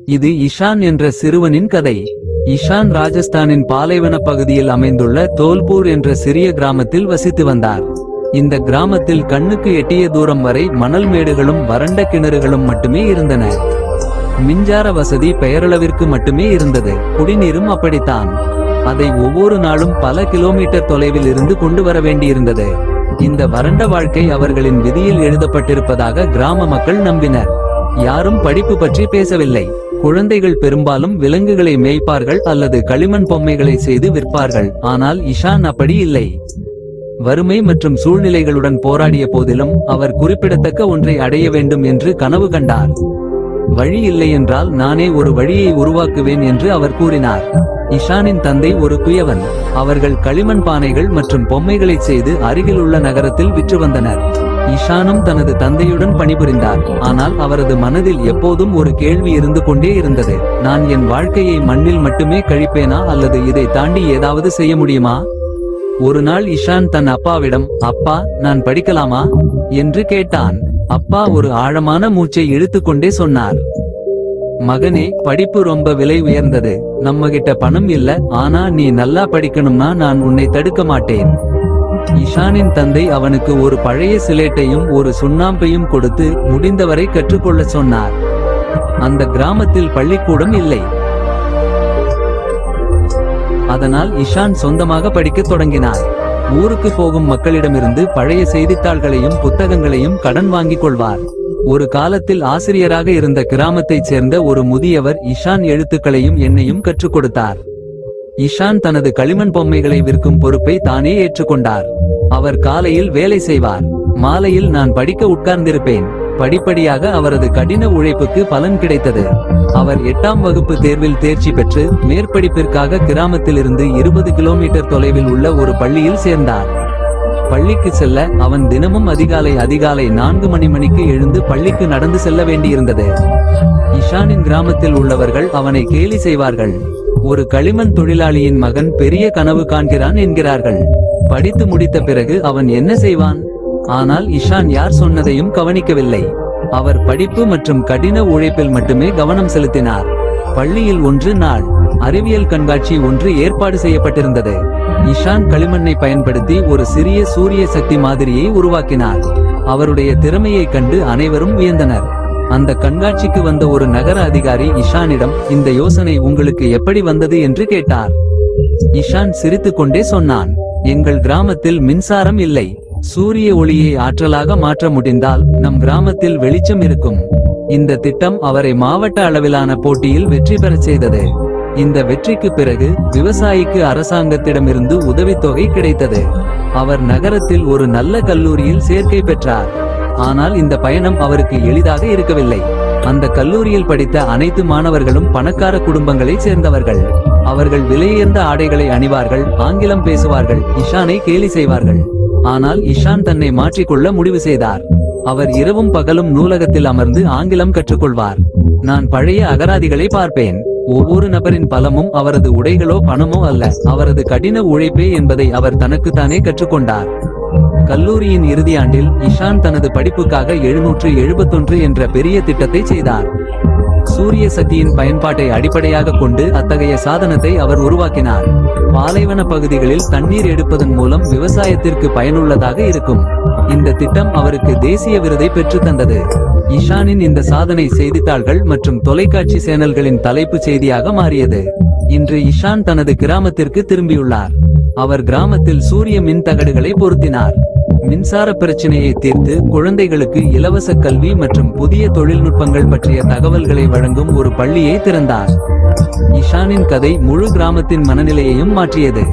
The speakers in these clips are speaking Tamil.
இது இஷான் என்ற சிறுவனின் கதை. இஷான் ராஜஸ்தானின் பாலைவன பகுதியில் அமைந்துள்ள தோல்பூர் என்ற சிறிய கிராமத்தில் வசித்து வந்தார். இந்த கிராமத்தில் கண்ணுக்கு எட்டிய தூரம் வரை மணல் மேடுகளும் வறண்ட கிணறுகளும் மட்டுமே இருந்தன. மின்சார வசதி பெயரளவிற்கு மட்டுமே இருந்தது. குடிநீரும் அப்படித்தான். அதை ஒவ்வொரு நாளும் பல கிலோமீட்டர் தொலைவில் இருந்து கொண்டு வர வேண்டியிருந்தது. இந்த வறண்ட வாழ்க்கை அவர்களின் விதியில் எழுதப்பட்டிருப்பதாக கிராம மக்கள் நம்பினர். யாரும் படிப்பு பற்றி பேசவில்லை. குழந்தைகள் பெரும்பாலும் விலங்குகளை மேய்ப்பார்கள் அல்லது களிமண் பொம்மைகளை செய்து விற்பார்கள். ஆனால் இஷான் அப்படி இல்லை. வறுமை மற்றும் சூழ்நிலைகளுடன் போராடிய போதிலும் அவர் குறிப்பிடத்தக்க ஒன்றை அடைய வேண்டும் என்று கனவு கண்டார். வழி இல்லை என்றால் நானே ஒரு வழியை உருவாக்குவேன் என்று அவர் கூறினார். இஷானின் தந்தை ஒரு குயவன். அவர்கள் களிமண் பானைகள் மற்றும் பொம்மைகளை செய்து அருகிலுள்ள நகரத்தில் விற்று வந்தனர். இஷானும் தனது தந்தையுடன் பணிபுரிந்தார். ஆனால் அவரது மனதில் எப்போதும் ஒரு கேள்வி இருந்து கொண்டே இருந்தது. நான் என் வாழ்க்கையை மண்ணில் மட்டுமே கழிப்பேனா அல்லது இதை தாண்டி ஏதாவது செய்ய முடியுமா? ஒரு நாள் இஷான் தன் அப்பாவிடம், அப்பா, நான் படிக்கலாமா என்று கேட்டான். அப்பா ஒரு ஆழமான மூச்சை இழுத்துக்கொண்டே சொன்னார், மகனே, படிப்பு ரொம்ப விலை உயர்ந்தது. நம்மகிட்ட பணம் இல்ல. ஆனா நீ நல்லா படிக்கணும்னா நான் உன்னை தடுக்க மாட்டேன். இஷானின் தந்தை அவனுக்கு ஒரு பழைய சிலேட்டையும் ஒரு சுண்ணாம்பையும் கொடுத்து முடிந்தவரை கற்றுக்கொள்ள சொன்னார். அந்த கிராமத்தில் பள்ளிக்கூடம் இல்லை. அதனால் இஷான் சொந்தமாக படிக்க தொடங்கினார். ஊருக்கு போகும் மக்களிடமிருந்து பழைய செய்தித்தாள்களையும் புத்தகங்களையும் கடன் வாங்கிக் கொள்வார். ஒரு காலத்தில் ஆசிரியராக இருந்த கிராமத்தைச் சேர்ந்த ஒரு முதியவர் இஷான் எழுத்துக்களையும் எண்ணையும் கற்றுக் கொடுத்தார். இஷான் தனது களிமண் பொம்மைகளை விற்கும் பொறுப்பை தானே ஏற்றுக்கொண்டார். அவர் காலையில் வேலை செய்வார். மாலையில் நான் படிக்க உட்கார்ந்திருப்பேன். படிப்படியாக அவரது கடின உழைப்புக்கு பலன் கிடைத்தது. அவர் 8ஆம் வகுப்பு தேர்வில் தேர்ச்சி பெற்று மேற்படிப்பிற்காக கிராமத்திலிருந்து 20 கிலோமீட்டர் தொலைவில் உள்ள ஒரு பள்ளியில் சேர்ந்தார். பள்ளிக்கு செல்ல அவன் தினமும் அதிகாலை 4 மணிக்கு எழுந்து பள்ளிக்கு நடந்து செல்ல வேண்டியிருந்தது. இஷானின் கிராமத்தில் உள்ளவர்கள் அவனை கேலி செய்வார்கள். ஒரு களிமண் தொழிலாளியின் மகன் பெரிய கனவு காண்கிறான் என்கிறார்கள். படித்து முடித்த பிறகு அவன் என்ன செய்வான்? ஆனால் இஷான் யார் சொன்னதையும் கவனிக்கவில்லை. அவர் படிப்பு மற்றும் கடின உழைப்பில் மட்டுமே கவனம் செலுத்தினார். பள்ளியில் ஒன்று நாள் அறிவியல் கண்காட்சி ஒன்று ஏற்பாடு செய்யப்பட்டிருந்தது. இஷான் களிமண்ணை பயன்படுத்தி ஒரு சிறிய சூரிய சக்தி மாதிரியை உருவாக்கினார். அவருடைய திறமையை கண்டு அனைவரும் வியந்தனர். அந்த கண்காட்சிக்கு வந்த ஒரு நகர அதிகாரி இஷானிடம், இந்த யோசனை உங்களுக்கு எப்படி வந்தது என்று கேட்டார். இஷான் சிரித்துக் கொண்டே சொன்னான், எங்கள் கிராமத்தில் மின்சாரம் இல்லை. சூரிய ஒளியை ஆற்றலாக மாற்ற முடிந்தால் நம் கிராமத்தில் வெளிச்சம் இருக்கும். இந்த திட்டம் அவரை மாவட்ட அளவிலான போட்டியில் வெற்றி பெறச் செய்தது. இந்த வெற்றிக்கு பிறகு விவசாயிக்கு அரசாங்கத்திடமிருந்து உதவித்தொகை கிடைத்தது. அவர் நகரத்தில் ஒரு நல்ல கல்லூரியில் சேர்க்கை பெற்றார். ஆனால் இந்த பயணம் அவருக்கு எளிதாக இருக்கவில்லை. அந்த கல்லூரியில் படித்த அனைத்து மாணவர்களும் பணக்கார குடும்பங்களை சேர்ந்தவர்கள். அவர்கள் விலையுயர்ந்த ஆடைகளை அணிவார்கள், ஆங்கிலம் பேசுவார்கள், இஷானை கேலி செய்வார்கள். ஆனால் இஷான் தன்னை மாற்றிக்கொள்ள முடிவு செய்தார். அவர் இரவும் பகலும் நூலகத்தில் அமர்ந்து ஆங்கிலம் கற்றுக்கொள்வார். நான் பழைய அகராதிகளை பார்ப்பேன். ஒவ்வொரு நபரின் பலமும் அவரது உடைகளோ பணமோ அல்ல, அவரது கடின உழைப்பே என்பதை அவர் தனக்குத்தானே கற்றுக்கொண்டார். கல்லூரியின் இறுதியாண்டில் இஷான் தனது படிப்புக்காக 771 என்ற பெரிய திட்டத்தை செய்தார். சூரிய சக்தியின் பயன்பாட்டை அடிப்படையாக கொண்டு அத்தகைய சாதனத்தை அவர் உருவாக்கினார். பாலைவன பகுதிகளில் தண்ணீர் எடுப்பதன் மூலம் விவசாயத்திற்கு பயனுள்ளதாக இருக்கும். இந்த திட்டம் அவருக்கு தேசிய விருதை பெற்று தந்தது. இஷானின் இந்த சாதனை செய்தித்தாள்கள் மற்றும் தொலைக்காட்சி சேனல்களின் தலைப்பு செய்தியாக மாறியது. இன்று இஷான் தனது கிராமத்திற்கு திரும்பியுள்ளார். அவர் கிராமத்தில் சூரிய மின் தகடுகளை பொருத்தினார். மின்சார பிரச்சனையை தீர்த்து குழந்தைகளுக்கு இலவச கல்வி மற்றும் புதிய தொழில்நுட்பங்கள் பற்றிய தகவல்களை வழங்கும் ஒரு பள்ளியை திறந்தார். இஷானின் கதை முழு கிராமத்தின் மனநிலையையும் மாற்றியது.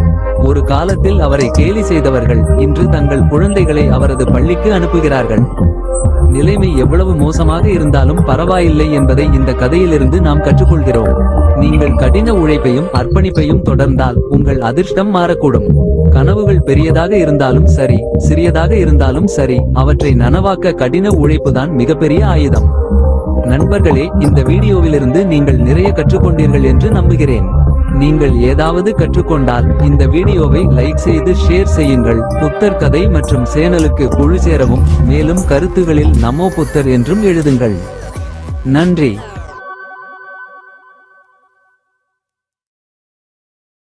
ஒரு காலத்தில் அவரை கேலி செய்தவர்கள் இன்று தங்கள் குழந்தைகளை அவரது பள்ளிக்கு அனுப்புகிறார்கள். நிலைமை எவ்வளவு மோசமாக இருந்தாலும் பரவாயில்லை என்பதை இந்த கதையிலிருந்து நாம் கற்றுக்கொள்கிறோம். நீங்கள் கடின உழைப்பையும் அர்ப்பணிப்பையும் தொடர்ந்தால் உங்கள் அதிர்ஷ்டம் மாறக்கூடும். கனவுகள் பெரியதாக இருந்தாலும் சரி, சிறியதாக இருந்தாலும் சரி, அவற்றை நனவாக்க கடின உழைப்புதான் மிகப்பெரிய ஆயுதம். நண்பர்களே, இந்த வீடியோவிலிருந்து நீங்கள் நிறைய கற்றுக்கொண்டீர்கள் என்று நம்புகிறேன். நீங்கள் ஏதாவது கற்றுக்கொண்டால் இந்த வீடியோவை லைக் செய்து ஷேர் செய்யுங்கள். புத்தர் கதை மற்றும் சேனலுக்கு குழு சேரவும், மேலும் கருத்துகளில் நமோ புத்தர் என்றும் எழுதுங்கள். நன்றி.